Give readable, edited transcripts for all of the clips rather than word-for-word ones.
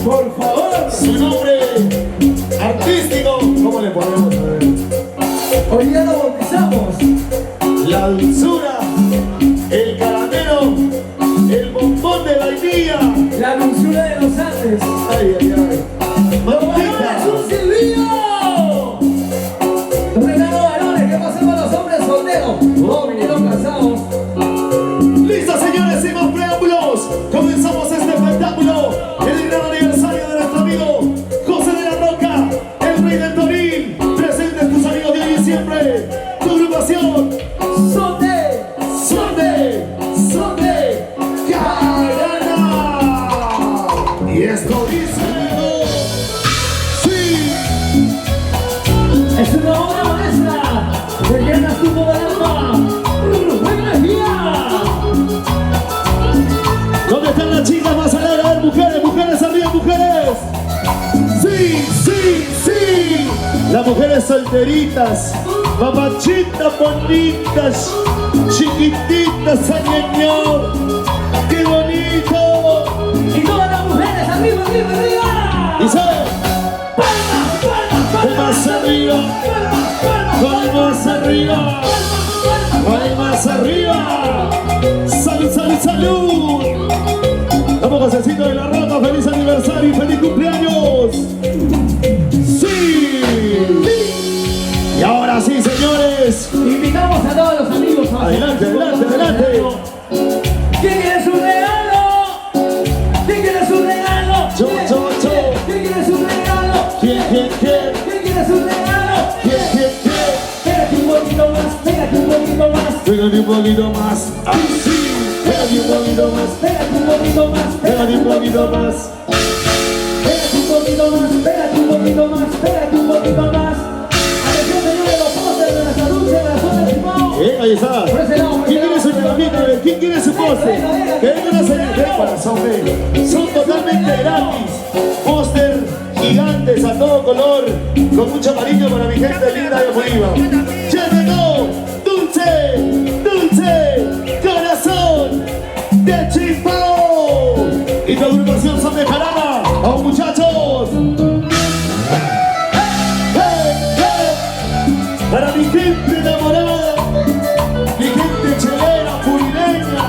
Por favor, su nombre artístico, ¿cómo le ponemos a ver? Hoy ya lo bautizamos. La dulzura, el caramelo, el bombón de vainilla. La dulzura de los Andes. Ay, ay, ay. ¡Mamita! ¡Un silbido! Regalo varones, ¿qué pasa con los hombres solteros? No, vinieron casados. Listo, señores, sin más preámbulos, comenzamos este espectáculo. El gran aniversario de nuestro amigo José de la Roca, el rey del Toril. Presentes tus amigos de hoy y siempre. Tu agrupación ¡Sonde! Sonde Carana. Y esto dice sí. Es una obra maestra de Llenas tu del alma. ¡Buena energía! ¿Dónde están las chicas más alegres? A ver, mujeres, mujeres arriba, mujeres. Sí, sí, sí. Las mujeres solteritas, mamachitas bonitas, chiquititas, añeño. ¡Qué bonito! Y todas las mujeres, arriba, arriba, arriba. Y sabe, ¡Palmas, palmas, palmas! más arriba, ¡Palmas, palmas, palmas! más arriba, más arriba. Salud, salud, salud. Vamos, Josecito de la Roca, feliz aniversario y feliz cumpleaños. Sí. Y ahora sí, señores. Invitamos a todos los amigos. Adelante, adelante, adelante. ¿Quién quiere su regalo? ¿Quién quiere su regalo? Yo. ¿Quién quiere su regalo? ¿Quién? ¿Quién quiere su regalo? ¿Quién? Pégate un poquito más, pégate un poquito más. Pégate un poquito más. Así. Pégate un poquito más. Pégate un poquito más, Pégate un poquito más. pégate un poquito más, pégate un poquito más, pégate un poquito más. Atención, señores, los pósteres de la salud de la zona de Simón. Ahí está. ¿Quién quiere su regalito? ¿Quién quiere su póster? Que vengan a salir de corazón, son totalmente gratis. Póster gigantes a todo color, con mucho cariño para mi gente linda de Bolívar. Ya llegó Dulce Corazón de Chimbao. Y tu agrupación Son de Carana. ¡Vamos, muchachos! Para mi gente enamorada, mi gente chelera, purileña,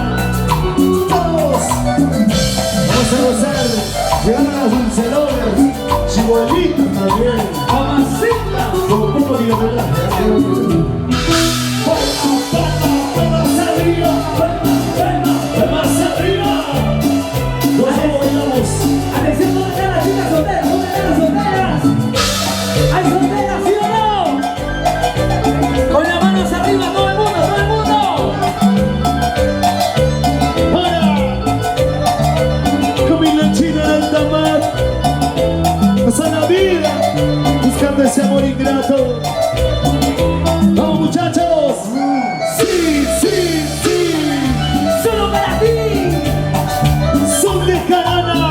todos vamos a gozar, llegar a las dulceronas, chihuahuitas también, Mamacita. como poco de verdad. Más arriba, más arriba, nosotros bailamos. Atención, ¿dónde están las chicas solteras? ¿Dónde están las solteras? ¿Hay solteras, sí o no? Con las manos arriba, todo el mundo, todo el mundo. Ahora, con mi lanchina de alta mar, pasa la vida buscando ese amor ingrato. ¡Vamos, muchachos! ¡Sí! Solo para ti. ¡Son de Carana!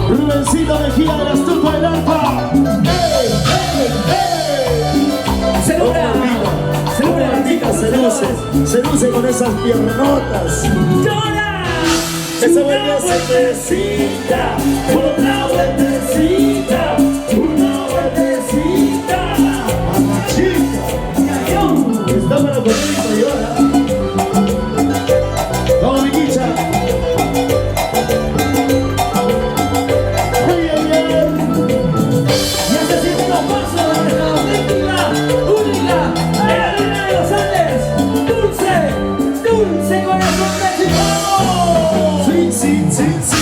Rubencito Mejía de la Estufa del Alfa. Celebra. Se luce con esas piernotas. ¡Llora! Esa vueltecita, una vueltecita, una vueltecita. Mamachita, está para correr y para llorar. dulce corazón de Chicago. Sí, sí, sí, sí.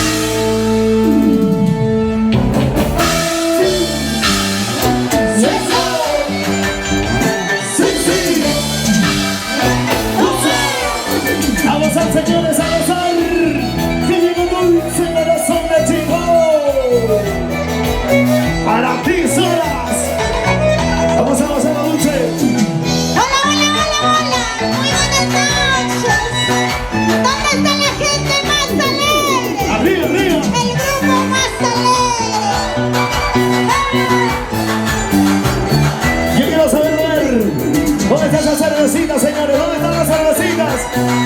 Señores, a gozar, que llegó dulce corazón de Chicago. Para ti solas. Vamos a gozar a dulce. Hola, hola, hola, hola. Muy buenas noches. ¿Dónde está la gente más alegre? Arriba, arriba. El grupo más alegre. Yo quiero saber, ¿dónde están las cervecitas, señores? ¿Dónde están las cervecitas?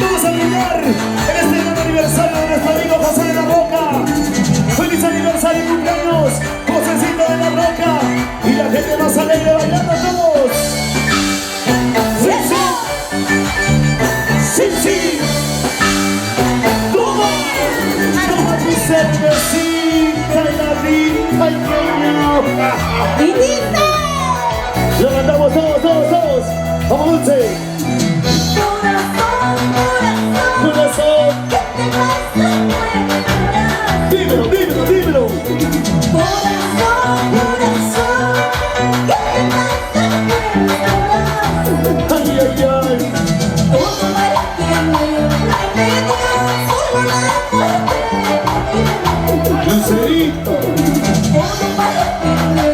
Vamos a brindar en este gran aniversario de nuestro amigo José de la Roca. ¡Feliz aniversario y cumpleaños, Josecito de la Roca! Y la gente más alegre bailando todos. ¡Sí, sí! ¡Sí, sí! ¡Toma! ¡Toma tu cervecita y la rica y queña! ¡Y dice! ¡Lo cantamos todos, todos, todos! ¡Vamos, dulce! Corazón, corazón. ¡Corazón! ¿Qué te pasa? Dímelo, dímelo, dímelo. Corazón, corazón. ¿Qué te pasa? Ay, ay, ay. Todo para que me solo la muerte. Lucerito. Todo para que me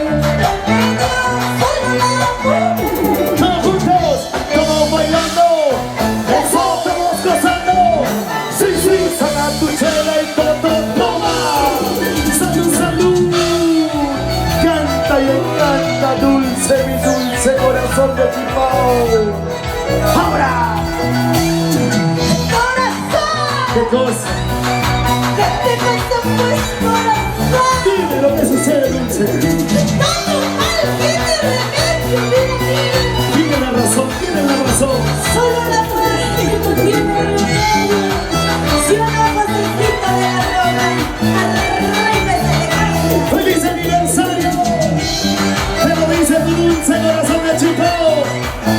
solo la muerte. Todos juntos, todos bailando. Eso, todos gozando. Sí, sí, saca tu chela y todo, toma. Salud, salud. Canta y encanta, dulce, mi dulce corazón de Chicago. Ahora. Corazón, ¿Qué cosa? ¿qué te pasa pues, corazón? Dime lo que sucede, dulce. Todo mal tiene remedio, mira. Tiene la razón, tiene la razón. Solo la muerte no tiene remedio. Si una pasecita de la roca al rey me sale. ¡Feliz aniversario! Te lo dice tu dulce corazón de Chicago.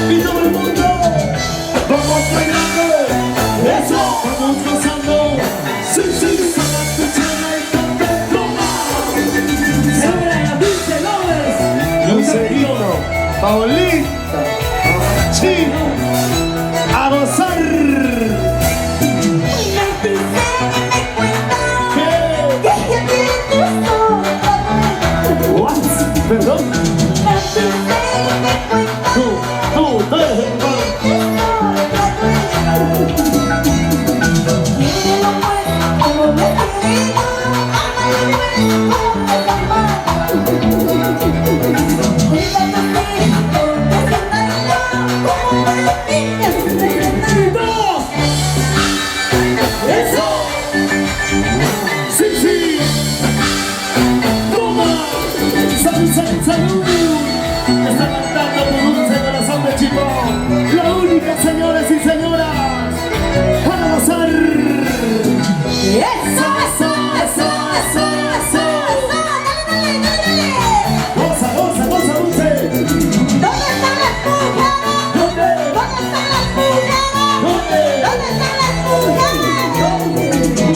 Y todo el mundo. ¡Vamos bailando! ¡Eso! ¡Vamos gozando! ¡Sí, sí! ¡Saca tu chela y canta, toma! Celebra la dulce lovers. Lucerito, Paulita, Chino, a gozar. Y me dice, me cuenta ¿Qué? que ya tienes todo. ¿What? ¿Perdón? Me dice, me cuenta Tú eres el hermano. quiero pues, como me querido, ¡Eso! ¡Sí, sí! ¡Toma! ¡Salud, salud, salud! Está cantando tu dulce corazón de Chicago. La única, señores y señoras. ¡A gozar! Eso, eso, eso, eso, eso. Dale, dale, dale. ¡Goza, goza, goza, dulce! ¿Dónde están las mujeres? ¿Dónde? ¿Dónde están las mujeres? ¿Dónde? ¿Dónde están las mujeres?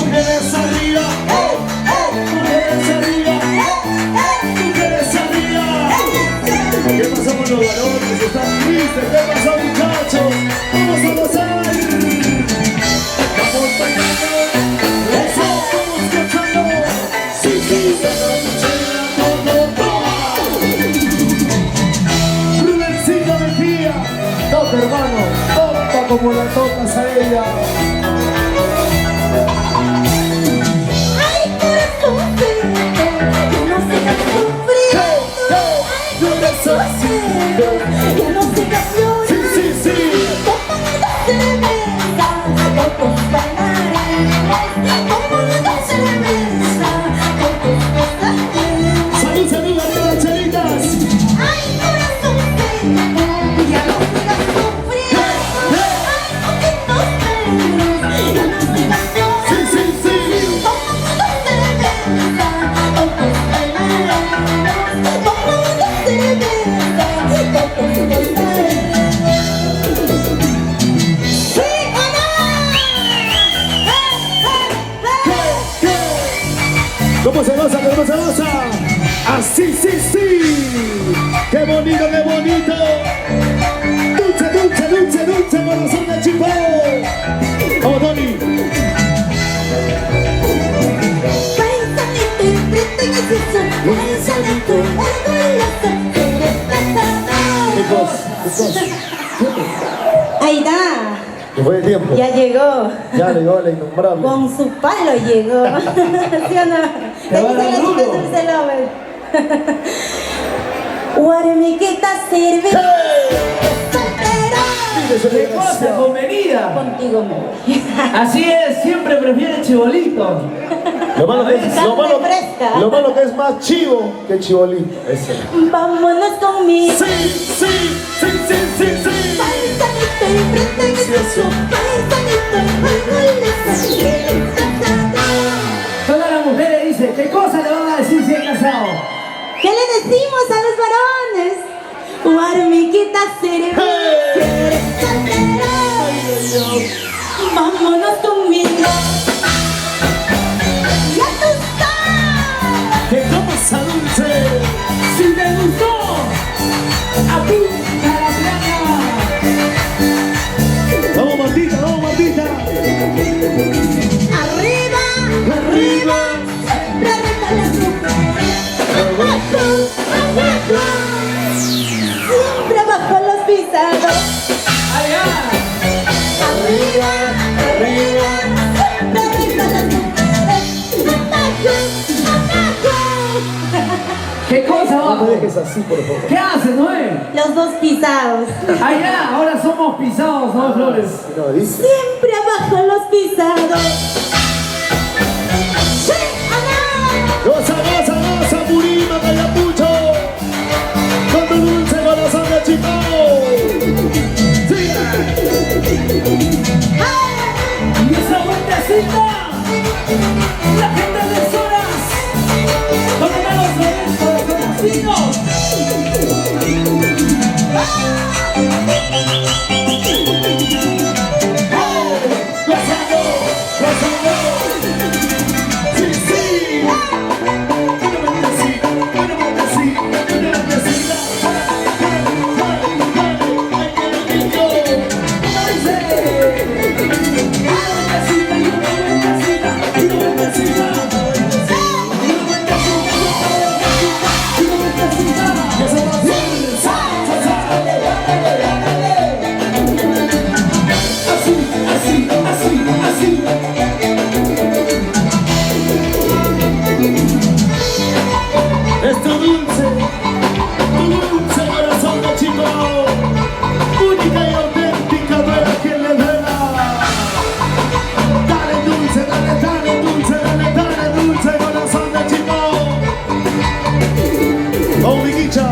¡Mujeres arriba! ¡Mujeres arriba! ¡Mujeres arriba! ¿Qué pasó con los varones? ¿Están tristes? ¿Qué pasó, muchachos? ¡Vamos a gozar! ¡Vamos bailando! ¡Eso! ¡Vamos gozando! ¡Sí, sí! ¡Saca tu chela, todo, toma! ¡Rubencito Mejía! ¡Toca, hermano! ¡Toca como la tocas a ella! Ay, corazoncito, que no sigas sufriendo. Ay, corazoncito, que no sigas llorando. ¡Sí, sí, sí! Toma una cerveza, con tus bailarines. Toma una cerveza, con tus pasajeros. ¡Salud, salud, arriba las chelitas! Ay, corazoncito, ya no sigas sufriendo. Ay, ojitos negros, ya no sigas llorando. ¡Sí, sí, sí! Toma una cerveza, con tus bailarines. Toma una cerveza, con tus bailarines. ¡Sí o no! sí, sí, sí. Qué bonito, qué bonito. Dulce, dulce, dulce, dulce, corazón de Chipó. Vamos, Tony. Paisanito y frente y gracioso, paisanito orgulloso, eres ¿Qué cosa? Ahí está, ¿Qué fue de tiempo? ya llegó. Ya llegó la innombrable. Con su palo llegó. ¿Sí o no? Te va a dar duro. Dulce Lover. Guarmiquita sirve. ¿Qué cosa convenida? Contigo me voy. Así es, siempre prefiere chibolito. Lo malo que es más chivo que chibolito. Ese. Vámonos conmigo. Sí, sí, sí, sí, sí, sí. Paisanito y frente y gracioso, paisanito y orgulloso. Todas las mujeres dicen, ¿qué cosa le van a decir si es casado? ¿Qué le decimos a los varones? Guarmiquita sirve. Si eres soltero, vámonos conmigo. Ya tú sabes. ¿Qué cosa, dulce? Si te gustó, apunta la placa. Vamos, Martita, vamos, Martita. Arriba, arriba, siempre arriba las mujeres. Abajo, abajo, siempre abajo los pisados. Allá. Arriba, arriba, siempre arriba las mujeres. Abajo, abajo. ¿Qué cosa No abajo? me dejes así, por favor. ¿Qué haces, Noé? Los dos pisados. Allá, ahora somos pisados, ¿no, Flores? No, dice. Siempre abajo los pisados. ¡Sí, Ana! Goza, goza, goza, Purima, Cayapucho. Con tu dulce corazón de Chipó. Sí. Y esa vueltecita, la gente de Soras, con los manos corazoncitos. Gozando, gozando. Sí, sí. Una vueltecita, una vueltecita, una vueltecita. Ay, qué bonito. Eso va bien. Sa, sa, sa. Es tu dulce corazón de Chipó. Única y auténtica, duela quien le duela. Dale dulce, dale, dale dulce, dale, dale dulce corazón de Chipó. Oh, Miquicha.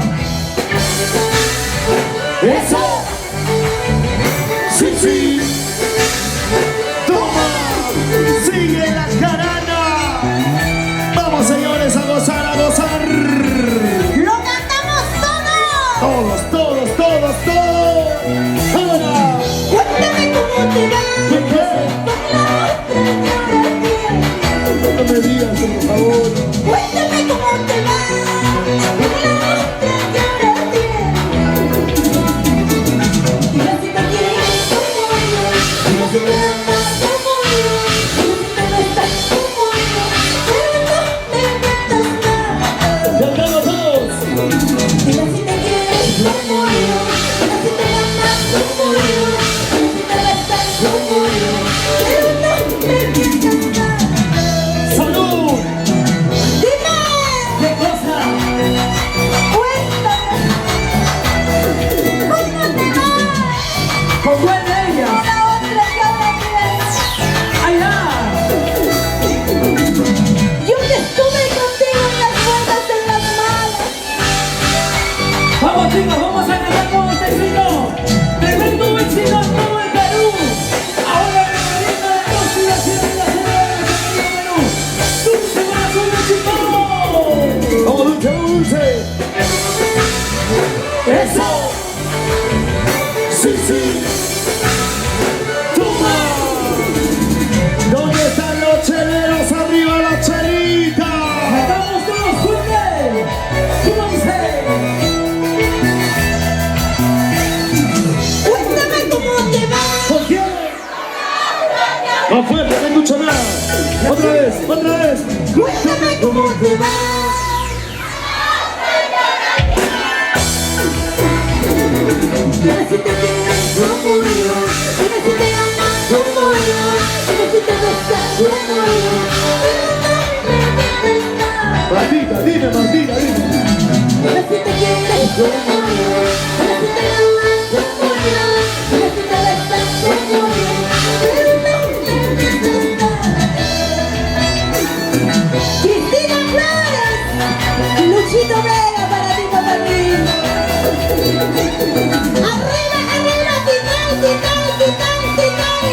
Eso. Sí, sí. Toma. Más fuerte, no escucho nada. Otra vez, otra vez. Cuéntame cómo te va. Dime si te quieres como yo, dime si te amas como yo, dime si te gustas como yo. Martita, dime, Martita, dime. Dime si te quieres como yo, dime si te amas como yo, dime si te gustas como yo. Cristina Flores, Luchito Vega para ti, para mí. Arriba, arriba, Titán, Titán, Titán, Titán.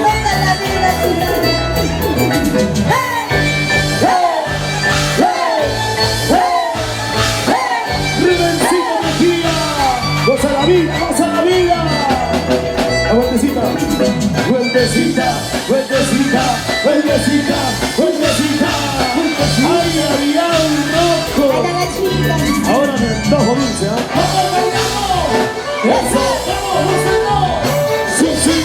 Toda la vida, Titán. Rivencito Mejía. Goza la vida, goza la vida. La vueltecita, vueltecita, vueltecita, vueltecita, vueltecita. Ay, había un rojo. Para la chica. Ahora me antojo dulce, ¿ah? ¡Vamos, bailando! ¡Eso! ¡Vamos, gozando! Sí, sí.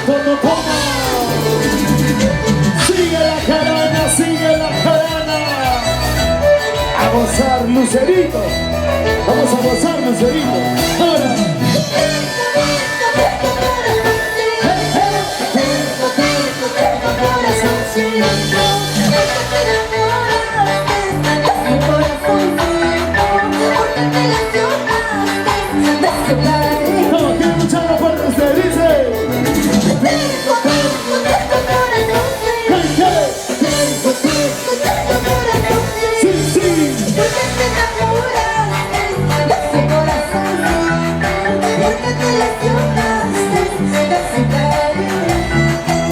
Todo toma. Sigue la jarana, sigue la jarana. A gozar, Lucerito. Vamos a gozar, Lucerito. Ahora. No, quiero escuchar la fuerte, usted dice. Hey, hey. Sí, sí.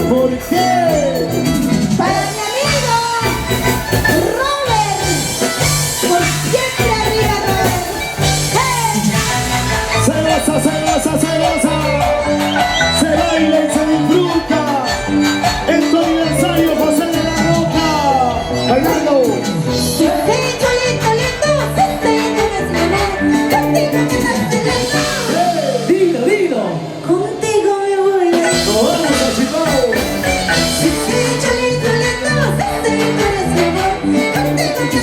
¿Por qué? Para mi amigo Robert, por siempre arriba Robert. ¡Hey! Se goza, se goza, se goza. Se baila y se disfruta. En tu aniversario, José de la Roca. Bailando. Sí, lindo, lindo, sí, eres mi amor, contigo me das celebrar. ¡Dilo, dilo! Contigo me voy a... Nos vamos a Chicago. Sí, lindo, lindo, sí, eres mi amor, contigo me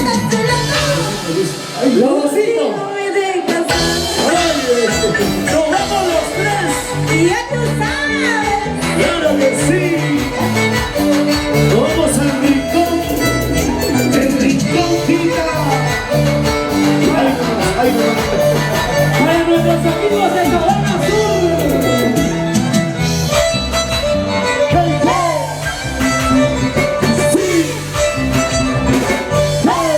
das celebrar. Ay, ¡Lo no. gocito! No me dejas Ay, ¡Nos vamos los tres! y ya tú sabes. claro que sí. Vamos al rincón. El rincón gira. Ay, no, ay, no. ¡Para nuestros amigos de Sabana Sur! Hey, hey. Sí. Hey.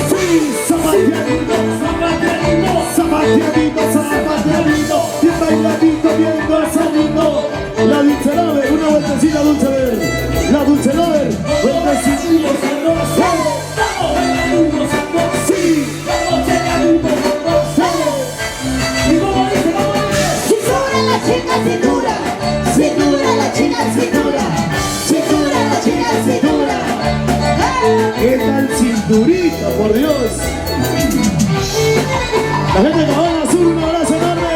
Sí, zapateadito, zapateadito, zapateadito, bien bailadito, bien gozadito. La Dulce Lover, una vueltecita Dulce Lover. La Dulce Lover, vueltecita. ¡Vamos, bailando, gozando! Sí. ¡Vamos, llegando, gozando! ¿Y cómo dice, cómo dice? Cintura la chica, cintura, cintura la chica, cintura, cintura la chica, cintura. ¿Qué tal cinturita, por Dios? La gente de Cabana Sur, un abrazo enorme.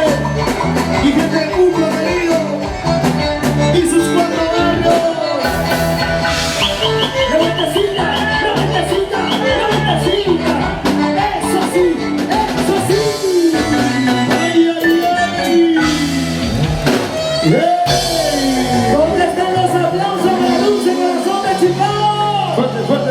Y gente de Cumbia querido. Y sus 4 barrios. ¡La vueltecita! ¡La vueltecita! ¡La vueltecita! ¡Eso sí! ¡Eso sí! ¡Ay, ay, ay! ¡Hey! ¿Dónde están los aplausos para Dulce Corazón de Chicago? Fuerte, fuerte.